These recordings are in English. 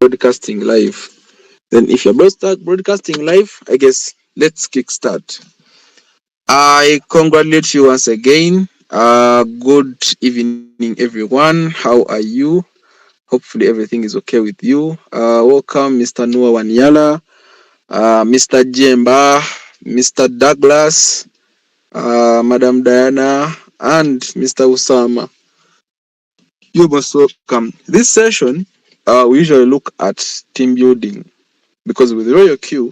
broadcasting live. Then if you're broadcasting live, I guess let's kickstart. I congratulate you once again. Good evening, everyone. How are you? Hopefully, everything is okay with you. Welcome, Mr. Noah Wanyala, Mr. Jemba, Mr. Douglas, Madam Diana, and Mr. Usama. You're most welcome. This session, we usually look at team building because with Royal Q,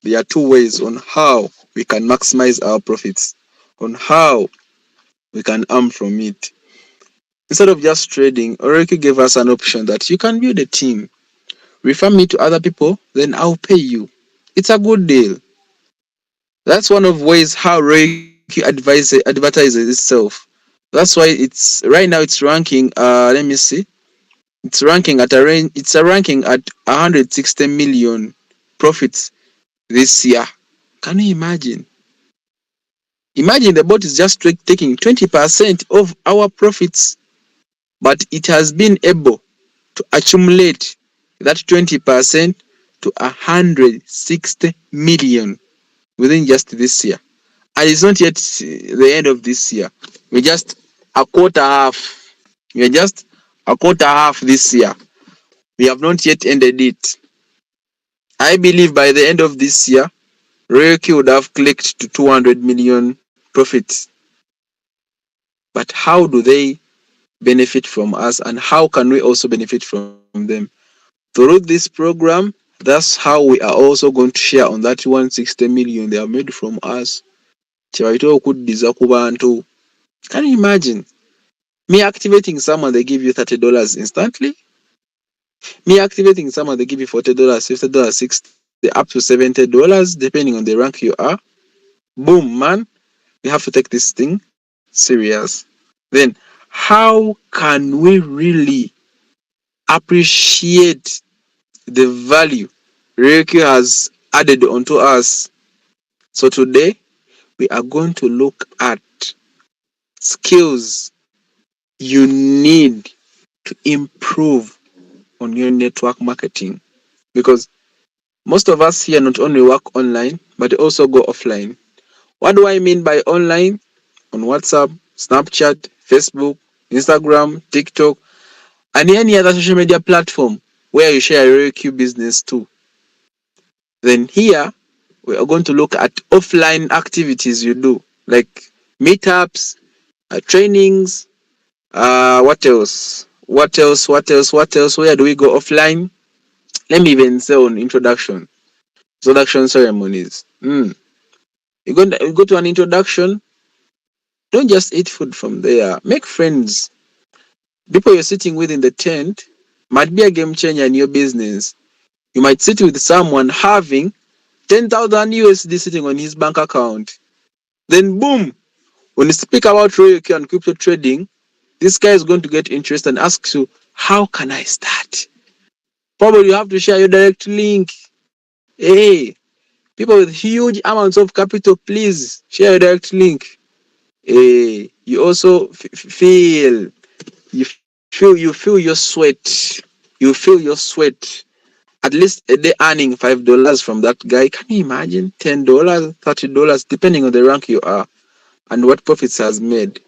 there are two ways on how we can maximize our profits, on how we can earn from it. Instead of just trading, Oracle gave us an option that you can build a team, refer me to other people, then I'll pay you. It's a good deal. That's one of ways how Oracle advertises itself. That's why it's right now it's ranking. Let me see. It's ranking at a range. It's a ranking at 160 million profits this year. Can you imagine? Imagine the bot is just taking 20% of our profits, but it has been able to accumulate that 20% to 160 million within just this year. And it's not yet the end of this year. We're just a quarter half. We're just a quarter half this year. We have not yet ended it. I believe by the end of this year, Reiki would have clicked to 200 million profits. But how do they benefit from us, and how can we also benefit from them? Through this program, that's how we are also going to share on that 160 million they have made from us. Can you imagine? Me activating someone, they give you $30 instantly. Me activating someone, they give you $40, $50, $60, up to $70, depending on the rank you are. Boom, man. We have to take this thing serious. Then, how can we really appreciate the value Reiki has added onto us? So today, we are going to look at skills you need to improve on your network marketing, because most of us here not only work online but also go offline. What do I mean by online? On WhatsApp, Snapchat, Facebook, Instagram, TikTok, and any other social media platform where you share your Q business too. Then here we are going to look at offline activities you do, like meetups, trainings. What else? What else? What else? What else? Where do we go offline? Let me even say on introduction ceremonies. You go to an introduction. Don't just eat food from there. Make friends. People you're sitting with in the tent might be a game changer in your business. You might sit with someone having 10,000 USD sitting on his bank account. Then boom, when you speak about Royalty and crypto trading, this guy is going to get interested and ask you, how can I start? Probably you have to share your direct link. Hey, people with huge amounts of capital, please share your direct link. Hey, you also feel you feel your sweat. You feel your sweat. At least a day earning $5 from that guy. Can you imagine? $10, $30, depending on the rank you are and what profits has made.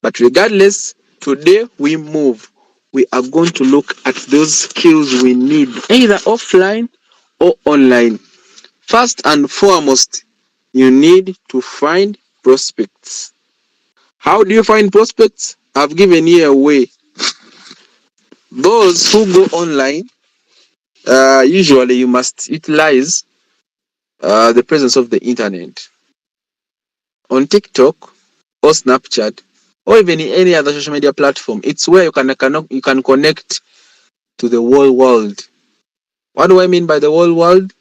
But regardless, today we move. We are going to look at those skills we need, either offline or online. First and foremost, you need to find prospects. How do you find prospects? I've given you a way. Those who go online, usually you must utilize the presence of the internet. On TikTok or Snapchat or even any other social media platform, it's where you can connect to the whole world. What do I mean by the whole world?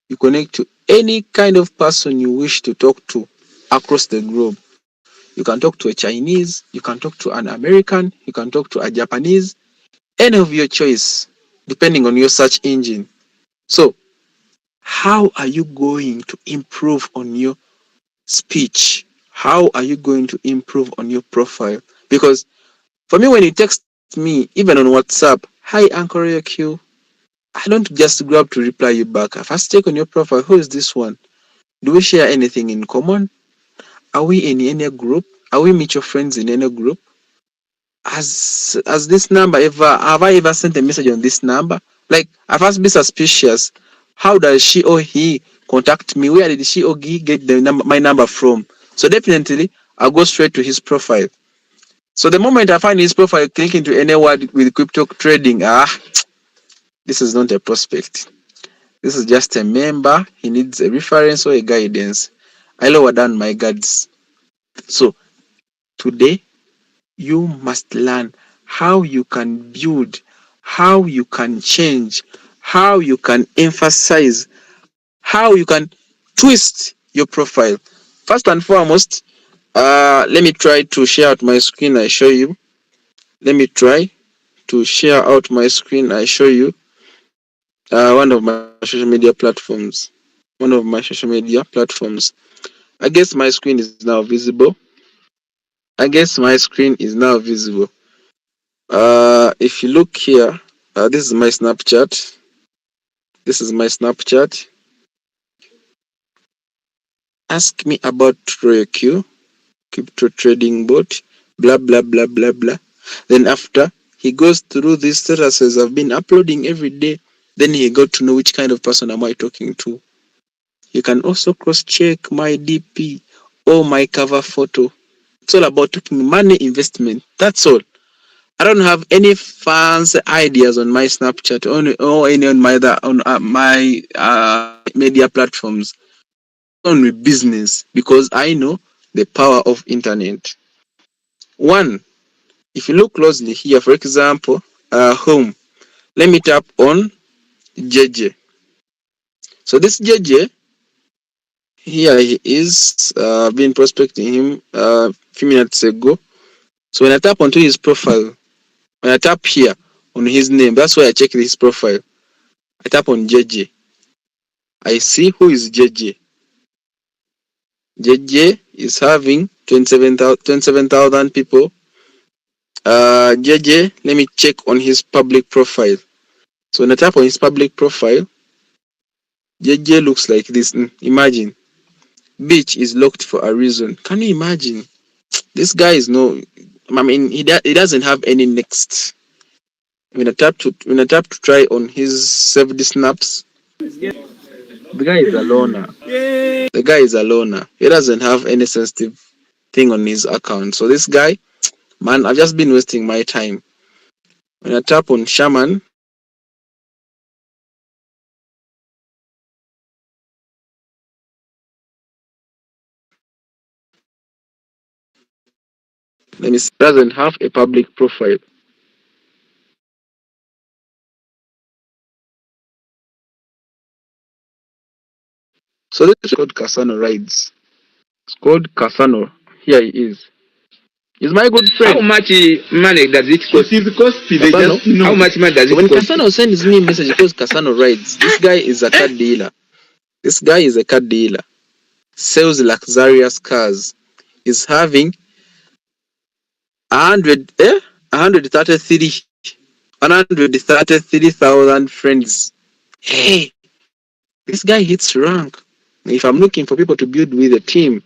You connect to any kind of person you wish to talk to across the globe. You can talk to a Chinese, you can talk to an American, you can talk to a Japanese, any of your choice, depending on your search engine. So, how are you going to improve on your speech? How are you going to improve on your profile? Because for me, when you text me, even on WhatsApp, hi Uncle Q, I don't just grab to reply you back. I first check on your profile. Who is this one? Do we share anything in common? Are we in any group? Are we mutual friends in any group? Has this number ever, have I ever sent a message on this number? Like, I first be suspicious. How does she or he contact me? Where did she or he get the number, my number from? So definitely, I'll go straight to his profile. So the moment I find his profile, click into any word with crypto trading, this is not a prospect. This is just a member. He needs a reference or a guidance. I lower down my guards. So today, you must learn how you can build, how you can change, how you can emphasize, how you can twist your profile. First and foremost, let me try to share out my screen. I show you. Let me try to share out my screen. I show you one of my social media platforms. I guess my screen is now visible. If you look here, this is my Snapchat. Ask me about TroyoQ, crypto trading bot, blah blah blah blah blah. Then after he goes through these statuses I've been uploading every day, then he got to know which kind of person am I talking to. You can also cross-check my DP or my cover photo. It's all about talking money investment. That's all. I don't have any fancy ideas on my Snapchat or any on my other on my media platforms. On with business because I know the power of internet. One, if you look closely here, for example, home. Let me tap on JJ. So this JJ here he is. Been prospecting him a few minutes ago. So when I tap onto his profile, when I tap here on his name, that's why I check his profile. I tap on JJ. I see who is JJ. JJ is having 27,000 people. JJ, let me check on his public profile. So when I tap on his public profile, JJ looks like this. Imagine. Beach is locked for a reason. Can you imagine? This guy is he doesn't have any next. When I tap to try on his saved snaps, the guy is a loner. He doesn't have any sensitive thing on his account. So this guy, man, I've just been wasting my time. When I tap on Shaman, let me see, doesn't have a public profile. So this is called Casano Rides. It's called Casano. Here he is. He's my good friend. How much money does it cost? It is costly. They Casano? just know. How much money does So it when cost? Casano sends me a message, he calls Casano Rides. This guy is a car dealer. Sells luxurious cars. He's having 133,000 friends. Hey, this guy hits rank. If I'm looking for people to build with a team,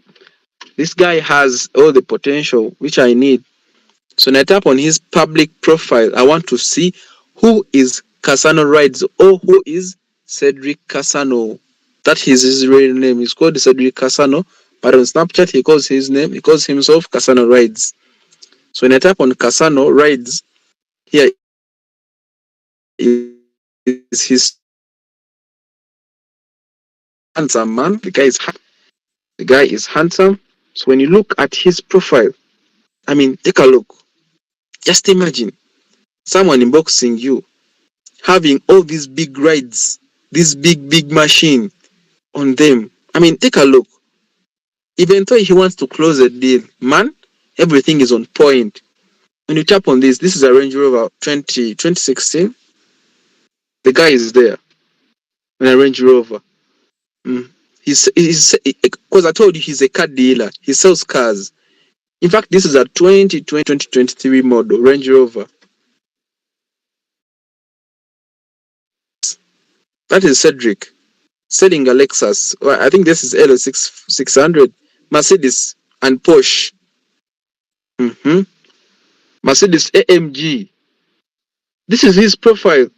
this guy has all the potential which I need. So when I tap on his public profile, I want to see who is Casano Rides or who is Cedric Casano. That is his real name. He's called Cedric Casano, but on Snapchat he calls himself Casano Rides. So when I tap on Casano Rides, here is his handsome man. The guy is handsome. So when you look at his profile, I mean, take a look. Just imagine someone inboxing you, having all these big rides, this big machine on them. I mean, take a look. Even though he wants to close a deal, man, everything is on point. When you tap on this is a Range Rover 2016. The guy is there in a Range Rover. He's because I told you he's a car dealer. He sells cars. In fact, this is a 2023 model Range Rover. That is Cedric selling a Lexus. Well, I think this is LS600, Mercedes, and Porsche. Mercedes AMG. This is his profile.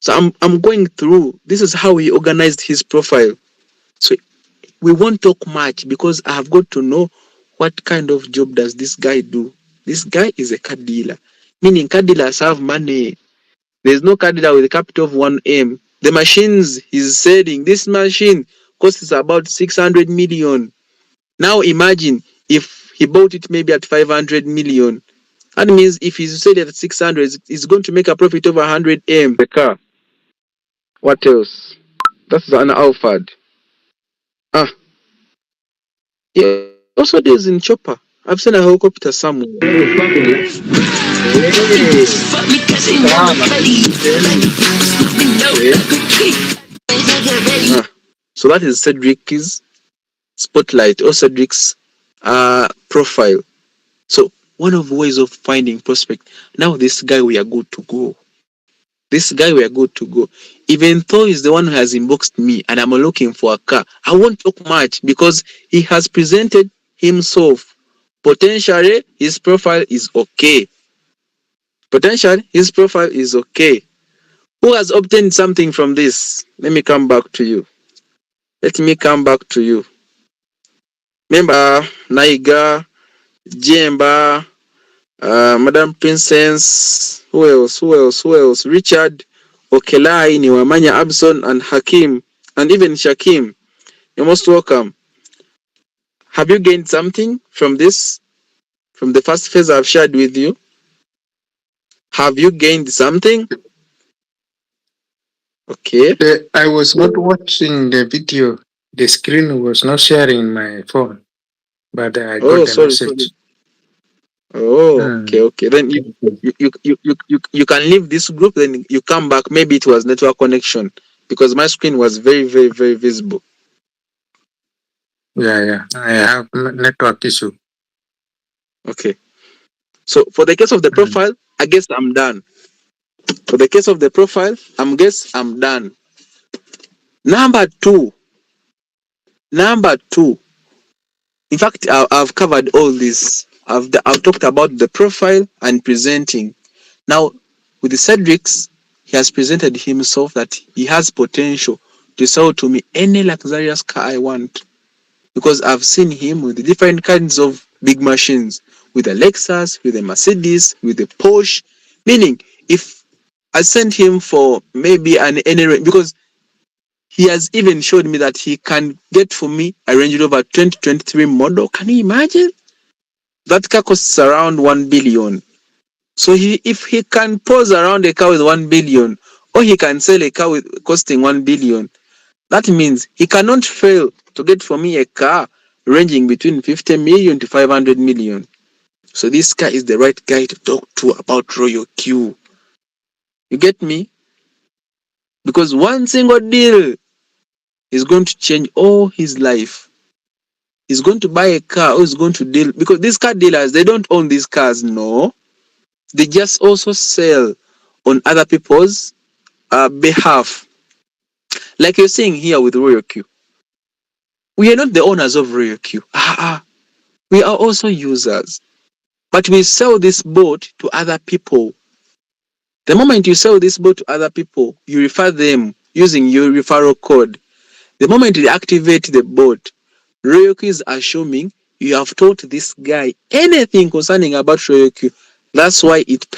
So I'm going through. This is how he organized his profile. So we won't talk much because I have got to know what kind of job does this guy do. This guy is a car dealer, meaning car dealers have money. There's no car dealer with a capital of 1M. The machines he's selling, this machine costs about 600 million. Now imagine if he bought it maybe at 500 million. That means if he's selling at 600, he's going to make a profit of 100M. The car. What else? That's an Alphard. Ah, he also deals in chopper. I've seen a helicopter somewhere. So that is Cedric's spotlight or Cedric's profile. So one of the ways of finding prospect. Now this guy we are good to go. This guy we are good to go. Even though he's the one who has inboxed me and I'm looking for a car, I won't talk much because he has presented himself. Potentially, his profile is okay. Potentially, his profile is okay. Who has obtained something from this? Let me come back to you. Remember, Naiga, Jemba, Madam Princess, who else? Richard, Okelai, Niwamanya Abson, and Hakim, and even Shakim. You're most welcome. Have you gained something from this? From the first phase I've shared with you? Have you gained something? Okay. I was not watching the video. The screen was not sharing my phone, but I got the message. Sorry. Okay. Then you can leave this group. Then you come back. Maybe it was network connection because my screen was very, very, very visible. Yeah. I have network issue. Okay. So for the case of the profile, I guess I'm done. For the case of the profile, I'm done. Number two. In fact, I've covered all this. I've talked about the profile and presenting. Now, with the Cedrics, he has presented himself that he has potential to sell to me any luxurious car I want. Because I've seen him with the different kinds of big machines, with a Lexus, with a Mercedes, with a Porsche. Meaning, if I sent him for maybe because he has even showed me that he can get for me a Range Rover 2023 model. Can you imagine? That car costs around 1 billion. So if he can pose around a car with 1 billion, or he can sell a car costing 1 billion, that means he cannot fail to get for me a car ranging between 50 million to 500 million. So this guy is the right guy to talk to about Royal Q. You get me? Because one single deal is going to change all his life. He's going to buy a car or he's going to deal, because these car dealers, they don't own these cars, no. They just also sell on other people's behalf. Like you're saying here with Royal Q. We are not the owners of Royal Q. We are also users. But we sell this boat to other people. The moment you sell this boat to other people, you refer them using your referral code. The moment you activate the boat, Royal Q is assuming you have taught this guy anything concerning about Royal Q. That's why it